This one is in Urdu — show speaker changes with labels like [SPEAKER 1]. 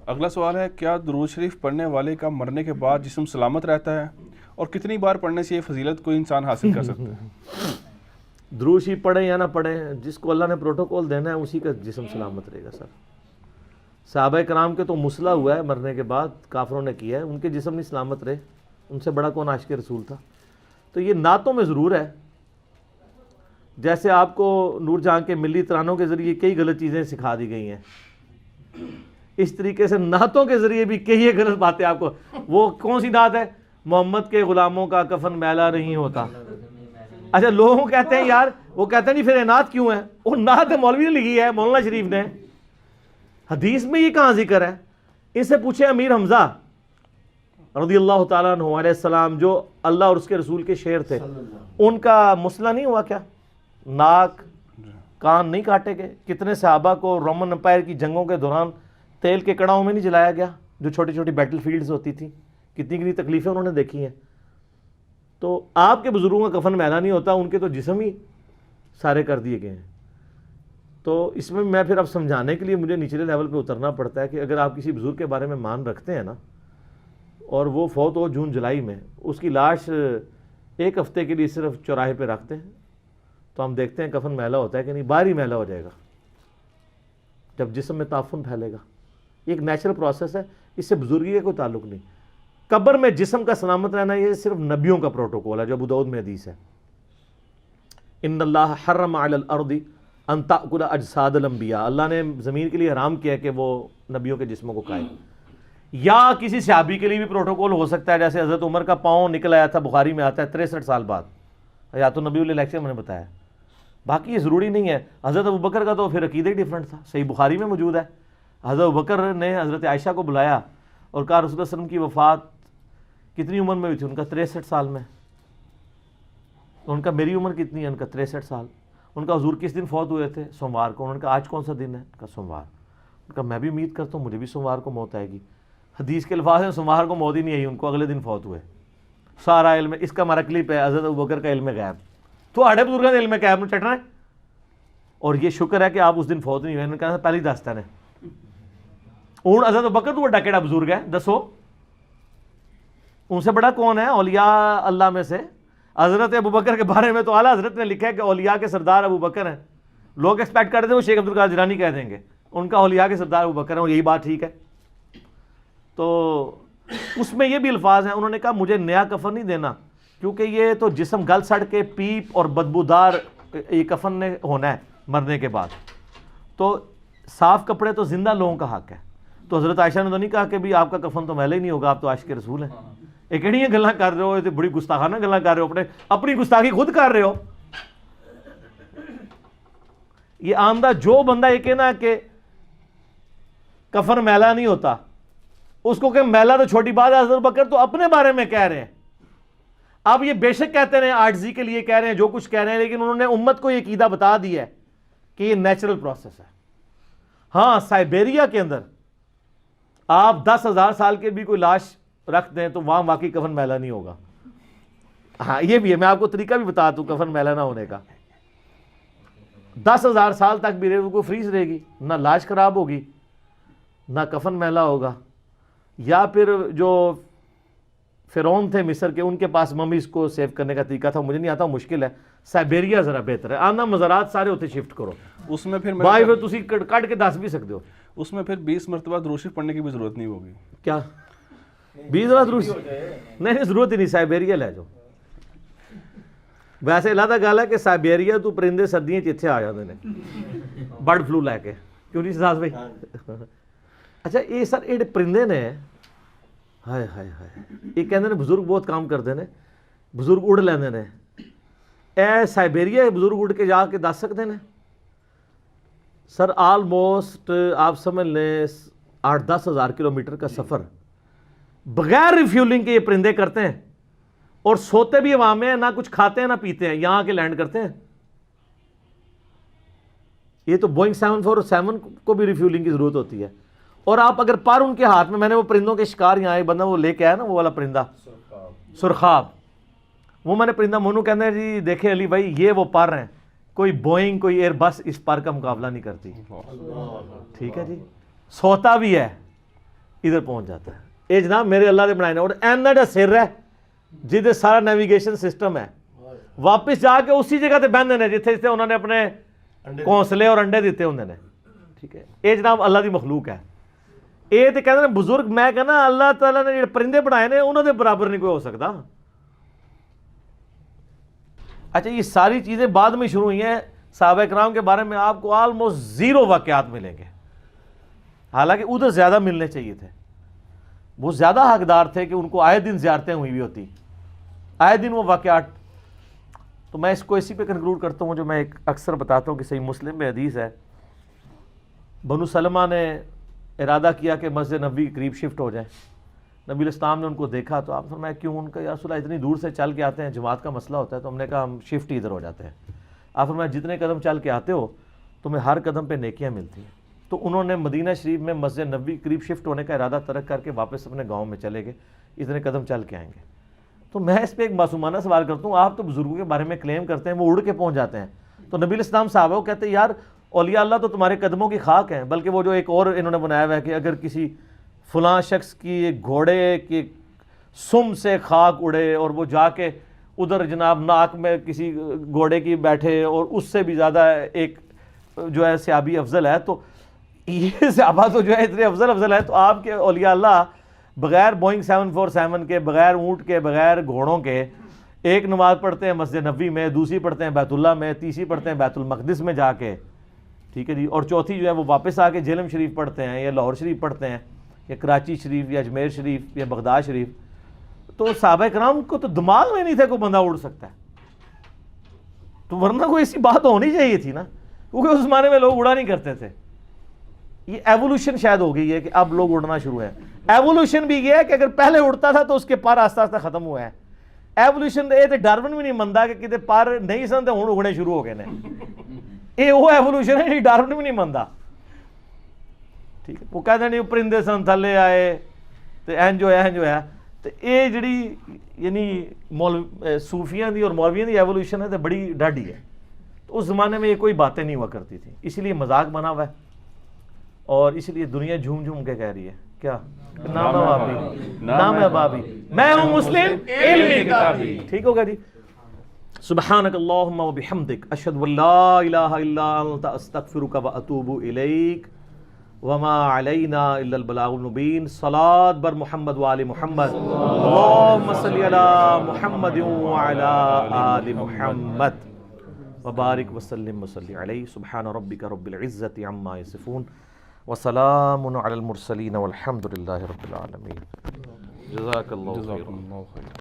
[SPEAKER 1] اگلا سوال ہے، کیا درود شریف پڑھنے والے کا مرنے کے بعد جسم سلامت رہتا ہے، اور کتنی بار پڑھنے سے یہ فضیلت کوئی انسان حاصل کر سکتا ہے؟
[SPEAKER 2] درود شریف پڑھیں یا نہ پڑھیں، جس کو اللہ نے پروٹوکول دینا ہے اسی کا جسم سلامت رہے گا. سر صحابہ کرام کے تو مسئلہ ہوا ہے مرنے کے بعد، کافروں نے کیا ہے، ان کے جسم نہیں سلامت رہے. ان سے بڑا کون عاشق رسول تھا؟ تو یہ نعتوں میں ضرور ہے. جیسے آپ کو نور جہاں کے ملی ترانوں کے ذریعے کئی غلط چیزیں سکھا دی گئی ہیں، اس طریقے سے نعتوں کے ذریعے بھی کئی غلط باتیں آپ کو. وہ کون سی نعت ہے؟ محمد کے غلاموں کا کفن میلا نہیں ہوتا. اچھا لوگوں کہتے ہیں یار، وہ کہتے ہیں نہیں پھر یہ نعت کیوں ہے؟ وہ نعت مولوی نے لکھی ہے، مولانا شریف نے. حدیث میں یہ کہاں ذکر ہے؟ اس سے پوچھے امیر حمزہ رضی اللہ تعالیٰ عنہ علیہ السلام، جو اللہ اور اس کے رسول کے شعر تھے، ان کا مسئلہ نہیں ہوا کیا؟ ناک کان نہیں کاٹے گئے؟ کتنے صحابہ کو رومن امپائر کی جنگوں کے دوران تیل کے کڑاؤں میں نہیں جلایا گیا، جو چھوٹی چھوٹی بیٹل فیلڈز ہوتی تھیں؟ کتنی کتنی تکلیفیں انہوں نے دیکھی ہیں. تو آپ کے بزرگوں کا کفن میلا نہیں ہوتا، ان کے تو جسم ہی سارے کر دیے گئے ہیں. تو اس میں پھر اب سمجھانے کے لیے مجھے نچلے لیول پہ اترنا پڑتا ہے کہ اگر آپ کسی بزرگ کے بارے میں مان رکھتے ہیں نا، اور وہ فوت ہو جون جولائی میں، اس کی لاش ایک ہفتے کے لیے صرف چوراہے پہ رکھتے ہیں، تو ہم دیکھتے ہیں کفن میلا ہوتا ہے کہ نہیں؟ باہر ہی میلا ہو جائے گا جب جسم میں تعفن پھیلے گا. یہ ایک نیچرل پروسیس ہے، اس سے بزرگی کا کوئی تعلق نہیں. قبر میں جسم کا سلامت رہنا یہ صرف نبیوں کا پروٹوکول ہے، جو ابو داؤد میں حدیث ہے. ان اللہ حرم علی الارض ان تأکل اجساد الانبیاء، اللہ نے زمین کے لیے حرام کیا کہ وہ نبیوں کے جسموں کو کھائے. یا کسی صحابی کے لیے بھی پروٹوکول ہو سکتا ہے، جیسے حضرت عمر کا پاؤں نکل آیا تھا، بخاری میں آتا ہے 63 سال بعد، حیات النبی علیہ لیکچر میں نے بتایا. باقی یہ ضروری نہیں ہے. حضرت ابوبکر کا تو پھر عقیدہ ہی ڈیفرنٹ تھا، صحیح بخاری میں موجود ہے. حضرت ابوبکر نے حضرت عائشہ کو بلایا اور کہا رسول اللہ صلی اللہ علیہ وسلم کی وفات کتنی عمر میں ہوئی تھی؟ ان کا 63 سال میں. ان کا میری عمر کتنی ہے؟ ان کا 63 سال. ان کا حضور کس دن فوت ہوئے تھے؟ سوموار کو. انہوں نے کہا آج کون سا دن ہے؟ ان کا سوموار. ان کا میں بھی امید کرتا ہوں مجھے بھی سوموار کو موت آئے گی. حدیث کے الفاظ ہیں سوموار کو موت ہی نہیں آئی، ان کو اگلے دن فوت ہوئے. سارا علم اس کا ہمارا کلپ ہے، حضرت ابوبکر کا علم غیب. تو آڑے بزرگوں کا علم غیب میں چٹنا ہے. اور یہ شکر ہے کہ آپ اس دن فوت نہیں ہوئے. انہوں نے کہا پہلی دستا نے ہوں حضرت ابوبکر تو بڑا کیڑا بزرگ ہے، دسو ان سے بڑا کون ہے اولیاء اللہ میں سے؟ حضرت ابوبکر کے بارے میں تو اعلیٰ حضرت نے لکھا ہے کہ اولیاء کے سردار ابوبکر ہیں. لوگ ایکسپیکٹ کرتے ہیں وہ شیخ عبد القادر جیلانی کہہ دیں گے ان کا اولیاء کے سردار ابوبکر ہیں، اور یہی بات ٹھیک ہے. تو اس میں یہ بھی الفاظ ہیں، انہوں نے کہا مجھے نیا کفن نہیں دینا، کیونکہ یہ تو جسم گل سڑ کے پیپ اور بدبودار یہ کفن نے ہونا ہے مرنے کے بعد. تو صاف کپڑے تو زندہ لوگوں کا حق ہے. تو حضرت عائشہ نے تو نہیں کہا کہ بھی آپ کا کفن تو میلا ہی نہیں ہوگا، آپ تو عاشق رسول ہیں. یہ کہڑی گلاں کر رہے ہو؟ یہ تو بڑی گستاخانہ گلاں کر رہے ہو، اپنی گستاخی خود کر رہے ہو. یہ آمدہ جو بندہ یہ کہنا کہ کفن میلا نہیں ہوتا، اس کو کہ میلا تو چھوٹی بات ہے. حضرت بکر تو اپنے بارے میں کہہ رہے ہیں. اب یہ بے شک کہتے ہیں عاجزی کے لیے کہہ رہے ہیں، جو کچھ کہہ رہے ہیں، لیکن انہوں نے امت کو یہ عقیدہ بتا دیا ہے کہ یہ نیچرل پروسیس ہے. ہاں سائبیریا کے اندر آپ 10,000 سال کے بھی کوئی لاش رکھ دیں تو وہاں واقعی کفن میلا نہیں ہوگا. ہاں یہ بھی ہے، میں آپ کو طریقہ بھی بتا دوں کفن میلا نہ ہونے کا. 10,000 سال تک بھی وہ فریز رہے گی، نہ لاش خراب ہوگی نہ کفن میلا ہوگا. یا پھر جو فرعون تھے مصر کے، ان کے پاس ممیز کو سیو کرنے کا طریقہ تھا، مجھے نہیں آتا، مشکل ہے. سائبیریا ذرا بہتر ہے. آنا مزارات سارے ہوتے شفٹ کرو،
[SPEAKER 1] اس میں پھر
[SPEAKER 2] بائی پھر تسی کٹ کے دس بھی سکتے ہو.
[SPEAKER 1] اس میں پھر 20 مرتبہ درود شریف پڑھنے کی بھی ضرورت نہیں ہوگی.
[SPEAKER 2] کیا 20 بار درود؟ نہیں ضرورت ہی نہیں، سائبیریا لے جاؤ. ویسے اللہ گل ہے کہ سائبیریا تو پرندے سردیاں اتنے آ جاتے ہیں برڈ فلو لے کے، کیوں نہیں ساز بھائی؟ اچھا یہ سر یہ پرندے نے ہائے ہائے ہائے یہ کہتے ہیں بزرگ بہت کام کرتے ہیں، بزرگ اڑ لیندے نے. اے سائبیریا بزرگ اڑ کے جا کے دس سکتے ہیں سر؟ آلموسٹ آپ سمجھ لیں 8-10 ہزار کلومیٹر کا سفر بغیر ریفیولنگ کے یہ پرندے کرتے ہیں، اور سوتے بھی عوام میں، نہ کچھ کھاتے ہیں نہ پیتے ہیں، یہاں کے لینڈ کرتے ہیں. یہ تو بوئنگ 747 کو بھی ریفیولنگ کی ضرورت ہوتی ہے. اور آپ اگر پر ان کے ہاتھ میں نے وہ پرندوں کے شکار یہاں ایک بندہ وہ لے کے آیا نا، وہ والا پرندہ سرخاب، وہ میں نے پرندہ مونو کہنا ہے جی دیکھیں علی بھائی یہ وہ پر ہیں، کوئی بوئنگ کوئی ایئر بس اس پر کا مقابلہ نہیں کرتی. ٹھیک ہے جی، سوتا بھی ہے ادھر پہنچ جاتا ہے. یہ جناب میرے اللہ نے بنائے اور اینا دا سر ہے جہد سارا نیویگیشن سسٹم ہے, واپس جا کے اسی جگہ تے بہندے نے جتھے جتھے انہوں نے اپنے گھونسلے اور انڈے دیتے ہوندے نے. ٹھیک ہے, یہ جناب اللہ دی مخلوق ہے. یہ تو کہتے ہیں بزرگ, میں کہنا اللہ تعالیٰ نے جڑے پرندے بنائے نے انہوں نے برابر نہیں کوئی ہو سکتا. اچھا یہ ساری چیزیں بعد میں شروع ہوئی ہیں. صحابہ کرام کے بارے میں آپ کو آلموسٹ 0 واقعات ملیں گے, حالانکہ ادھر زیادہ ملنے چاہیے تھے. وہ زیادہ حقدار تھے کہ ان کو آئے دن زیارتیں ہوئی بھی ہوتی, آئے دن وہ واقعات. تو میں اس کو اسی پہ کنکلوڈ کرتا ہوں جو میں ایک اکثر بتاتا ہوں کہ صحیح مسلم میں حدیث ہے, بنو سلمہ نے ارادہ کیا کہ مسجد نبوی کے قریب شفٹ ہو جائیں. نبی الاسلام نے ان کو دیکھا تو آپ فرمایا کیوں؟ ان کا یا رسول اللہ اتنی دور سے چل کے آتے ہیں, جماعت کا مسئلہ ہوتا ہے. تو ہم نے کہا ہم شفٹ ہی ادھر ہو جاتے ہیں. آپ فرمایا جتنے قدم چل کے آتے ہو تمہیں ہر قدم پہ نیکیاں ملتی ہیں. تو انہوں نے مدینہ شریف میں مسجد نبوی کے قریب شفٹ ہونے کا ارادہ ترک کر کے واپس اپنے گاؤں میں چلے گئے, اتنے قدم چل کے آئیں گے. تو میں اس پہ ایک معصومانہ سوال کرتا ہوں, آپ تو بزرگوں کے بارے میں کلیم کرتے ہیں وہ اڑ کے پہنچ جاتے ہیں. تو نبی الاسلام صحابہ کو کہتے ہیں یار اولیاء اللہ تو تمہارے قدموں کی خاک ہیں, بلکہ وہ جو ایک اور انہوں نے بنایا ہوا ہے کہ اگر کسی فلاں شخص کی گھوڑے کی سم سے خاک اڑے اور وہ جا کے ادھر جناب ناک میں کسی گھوڑے کی بیٹھے اور اس سے بھی زیادہ ایک جو ہے صحابی افضل ہے, تو یہ صحابہ تو جو ہے اتنے افضل ہے, تو آپ کے اولیاء اللہ بغیر بوئنگ 747 کے, بغیر اونٹ کے, بغیر گھوڑوں کے ایک نماز پڑھتے ہیں مسجد نبوی میں, دوسری پڑھتے ہیں بیت اللہ میں, تیسری پڑھتے ہیں بیت المقدس میں جا کے. ٹھیک ہے جی, اور چوتھی جو ہے وہ واپس آ کے جہلم شریف پڑھتے ہیں یا لاہور شریف پڑھتے ہیں یا کراچی شریف یا اجمیر شریف یا بغداد شریف. تو صحابہ کرام کو تو دماغ میں نہیں تھا کوئی بندہ اڑ سکتا ہے, تو ورنہ کوئی ایسی بات ہونی چاہیے تھی نا, کیونکہ اس زمانے میں لوگ اڑا نہیں کرتے تھے. یہ ایوولوشن شاید ہو گئی ہے کہ اب لوگ اڑنا شروع ہیں. ایوولوشن بھی یہ ہے کہ اگر پہلے اڑتا تھا تو اس کے پر آہستہ آہستہ ختم ہوا ہے. ایوولوشن یہ تو ڈارون بھی نہیں منتا کہ کتے پر نہیں سن تو ہوں اگنے شروع ہو گئے نے. یہ وہ ایوولوشن ہے جی ڈارون بھی نہیں منتا. ٹھیک ہے, وہ کہتے ہیں پرندے سن تھلے آئے تو اینج ہویا. تو یہ جڑی یعنی صوفیاں دی اور مولویاں دی ایوولوشن ہے تو بڑی ڈاڈی ہے. تو اس زمانے میں یہ کوئی باتیں نہیں ہوا کرتی تھی, اسی لیے مذاق بنا ہوا ہے اور اسی لیے دنیا جھوم جھوم کے کہہ رہی ہے کیا نام ہے بابی, نام ہے بابی, میں ہوں مسلم علمی کتابی. ٹھیک ہوگا جی. سبحانک اللہم و بحمدک اشہد ان لا الہ الا انت استغفرک و اتوب الیک وما علینا الا البلاغ المبین. صلاۃ بر محمد و آل محمد, اللہم صلی علی محمد و علی آل محمد وبارک وسلم وصلی علیہ. سبحان ربک رب العزت عما یصفون وسلام علی المرسلین والحمد للہ رب العالمین. جزاک اللہ خیر.